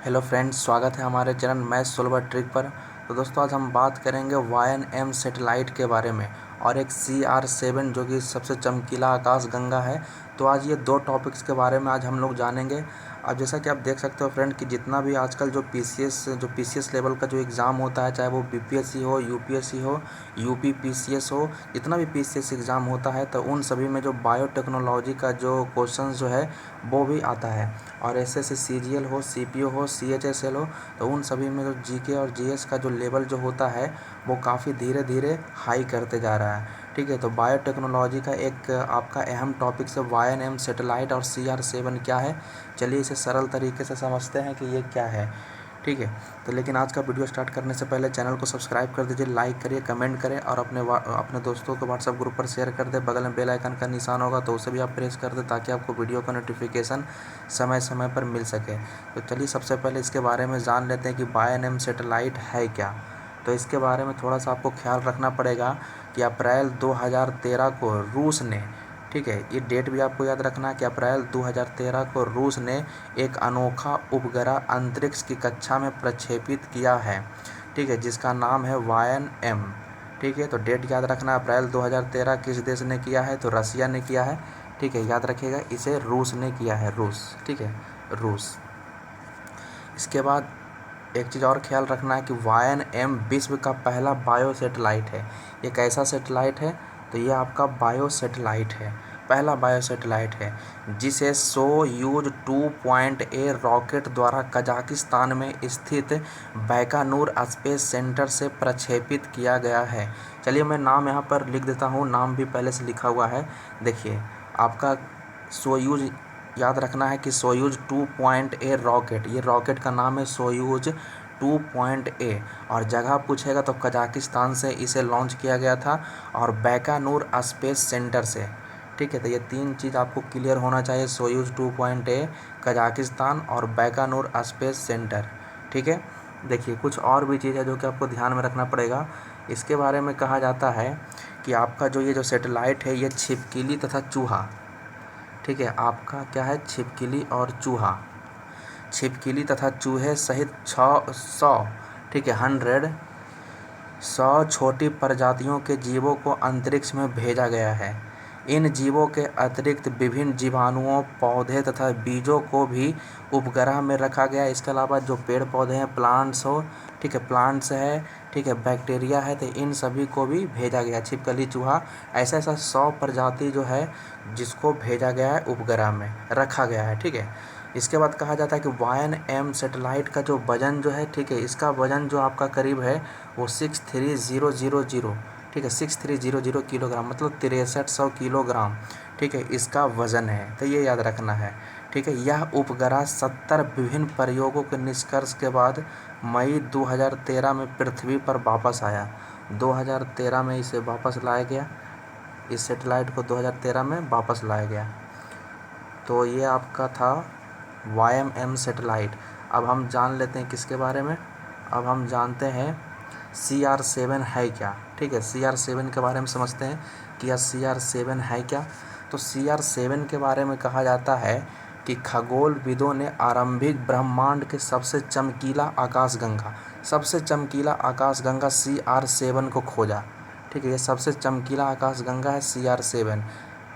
Hello friends, स्वागत है हमारे चैनल मैथ सोल्वर ट्रिक पर। तो दोस्तों, आज हम बात करेंगे YNM सैटेलाइट के बारे में और एक CR7 जो कि सबसे चमकीला आकाश गंगा है। तो आज ये दो टॉपिक्स के बारे में आज हम लोग जानेंगे। अब जैसा कि आप देख सकते हो फ्रेंड कि जितना भी आजकल जो PCS लेवल का जो एग्ज़ाम होता है, चाहे वो BPSC हो, UPSC हो, UPPCS हो, जितना भी PCS एग्ज़ाम होता है तो उन सभी में जो बायोटेक्नोलॉजी का जो क्वेश्चन जो है वो भी आता है। और SSC CGL हो, CPO हो, CHSL हो, तो उन सभी में जो GK और GS का जो लेवल जो होता है वो काफ़ी धीरे धीरे हाई करते जा रहा है। ठीक है, तो बायोटेक्नोलॉजी का एक आपका अहम टॉपिक से YNM सैटेलाइट और CR7 क्या है, चलिए इसे सरल तरीके से समझते हैं कि ये क्या है। ठीक है, तो लेकिन आज का वीडियो स्टार्ट करने से पहले चैनल को सब्सक्राइब कर दीजिए, लाइक करिए, कमेंट करें और अपने दोस्तों को व्हाट्सएप ग्रुप पर शेयर कर दें। बगल में बेल आइकन का निशान होगा तो उसे भी आप प्रेस कर दें ताकि आपको वीडियो का नोटिफिकेशन समय समय पर मिल सके। तो चलिए सबसे पहले इसके बारे में जान लेते हैं कि YNM सैटेलाइट है क्या। तो इसके बारे में थोड़ा सा आपको ख्याल रखना पड़ेगा कि अप्रैल 2013 को रूस ने, ठीक है, ये डेट भी आपको याद रखना है कि अप्रैल 2013 को रूस ने एक अनोखा उपग्रह अंतरिक्ष की कक्षा में प्रक्षेपित किया है। ठीक है, जिसका नाम है YNM। ठीक है, तो डेट याद रखना, अप्रैल 2013 किस देश ने किया है, तो रसिया ने किया है। ठीक है, याद रखिएगा, इसे रूस ने किया है, रूस। ठीक है, रूस। इसके बाद एक चीज़ और ख्याल रखना है कि YNM विश्व का पहला बायो सेटेलाइट है। ये कैसा सेटेलाइट है, तो ये आपका बायो सेटेलाइट है, पहला बायो सेटेलाइट है जिसे सोयूज 2.A रॉकेट द्वारा कजाकिस्तान में स्थित बैकानूर स्पेस सेंटर से प्रक्षेपित किया गया है। चलिए मैं नाम यहाँ पर लिख देता हूँ, नाम भी पहले से लिखा हुआ है। देखिए आपका सोयूज याद रखना है कि सोयूज 2.A रॉकेट, ये रॉकेट का नाम है सोयूज 2.A और जगह पूछेगा तो कजाकिस्तान से इसे लॉन्च किया गया था और बैकानूर स्पेस सेंटर से। ठीक है, तो ये तीन चीज़ आपको क्लियर होना चाहिए, सोयूज 2.A, कजाकिस्तान और बैकानूर स्पेस सेंटर। ठीक है, देखिए कुछ और भी चीज़ है जो कि आपको ध्यान में रखना पड़ेगा। इसके बारे में कहा जाता है कि आपका जो ये जो सेटेलाइट है ये छिपकली तथा चूहा, ठीक है, आपका क्या है, छिपकली और चूहा, छिपकली तथा चूहे सहित 100, ठीक है, 100 छोटी प्रजातियों के जीवों को अंतरिक्ष में भेजा गया है। इन जीवों के अतिरिक्त विभिन्न जीवाणुओं, पौधे तथा बीजों को भी उपग्रह में रखा गया है। इसके अलावा जो पेड़ पौधे हैं, प्लांट्स हो, ठीक है, प्लांट्स है, ठीक है, बैक्टीरिया है, तो इन सभी को भी भेजा गया, छिपकली, चूहा, ऐसा 100 प्रजाति जो है जिसको भेजा गया है, उपग्रह में रखा गया है। ठीक है, इसके बाद कहा जाता है कि YNM सैटेलाइट का जो वजन जो है, ठीक है, इसका वजन जो आपका करीब है वो 63000, ठीक है, 6300 किलोग्राम, मतलब 6300 किलोग्राम, ठीक है, इसका वज़न है। तो ये याद रखना है। ठीक है, यह उपग्रह 70 विभिन्न प्रयोगों के निष्कर्ष के बाद मई 2013 में पृथ्वी पर वापस आया। 2013 में इसे वापस लाया गया, इस सैटेलाइट को 2013 में वापस लाया गया। तो ये आपका था YNM सैटेलाइट। अब हम जान लेते हैं किसके बारे में, अब हम जानते हैं CR7 है क्या। ठीक है, CR7 के बारे में समझते हैं कि यह CR7 है क्या। तो CR7 के बारे में कहा जाता है कि खगोलविदों ने आरंभिक ब्रह्मांड के सबसे चमकीला आकाशगंगा, सबसे चमकीला आकाशगंगा CR7 को खोजा। ठीक है, ये सबसे चमकीला आकाशगंगा है CR7।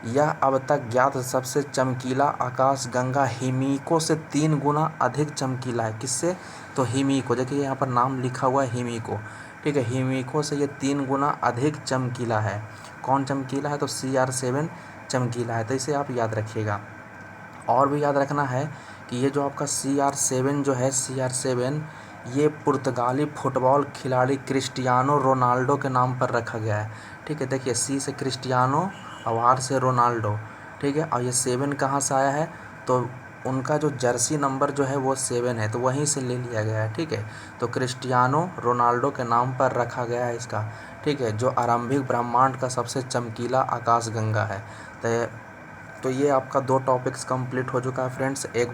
यह अब तक ज्ञात सबसे चमकीला आकाशगंगा हिमीको से 3 गुना अधिक चमकीला है। किससे, तो हिमीको, देखिए यहाँ पर नाम लिखा हुआ है हिमीको। ठीक है, हिमीको से ये 3 गुना अधिक चमकीला है। कौन चमकीला है, तो CR7 चमकीला है। तो इसे आप याद रखिएगा। और भी याद रखना है कि ये जो आपका CR7 जो है, CR7 ये पुर्तगाली फुटबॉल खिलाड़ी क्रिस्टियानो रोनाल्डो के नाम पर रखा गया है। ठीक है, देखिए C से क्रिस्टियानो और R से रोनाल्डो। ठीक है, और ये 7 कहाँ से आया है, तो उनका जो जर्सी नंबर जो है वो 7 है, तो वहीं से ले लिया गया है। ठीक है, तो क्रिस्टियानो रोनाल्डो के नाम पर रखा गया है इसका। ठीक है, जो आरंभिक ब्रह्मांड का सबसे चमकीला आकाशगंगा है। तो तो ये आपका 2 टॉपिक्स कंप्लीट हो चुका है फ्रेंड्स, एक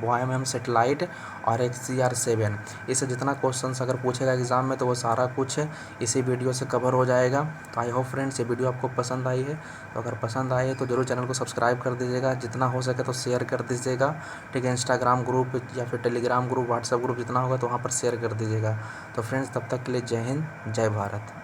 YMM सेटेलाइट और एक CR7। इससे जितना क्वेश्चंस अगर पूछेगा एग्ज़ाम में तो वो सारा कुछ इसी वीडियो से कवर हो जाएगा। तो आई होप फ्रेंड्स ये वीडियो आपको पसंद आई है। तो अगर पसंद आई है तो ज़रूर चैनल को सब्सक्राइब कर दीजिएगा, जितना हो सके तो शेयर कर दीजिएगा, ठीक है। इंस्टाग्राम ग्रुप या फिर टेलीग्राम ग्रुप, व्हाट्सएप ग्रुप जितना होगा तो वहाँ पर शेयर कर दीजिएगा। तो फ्रेंड्स तब तक के लिए जय हिंद, जय भारत।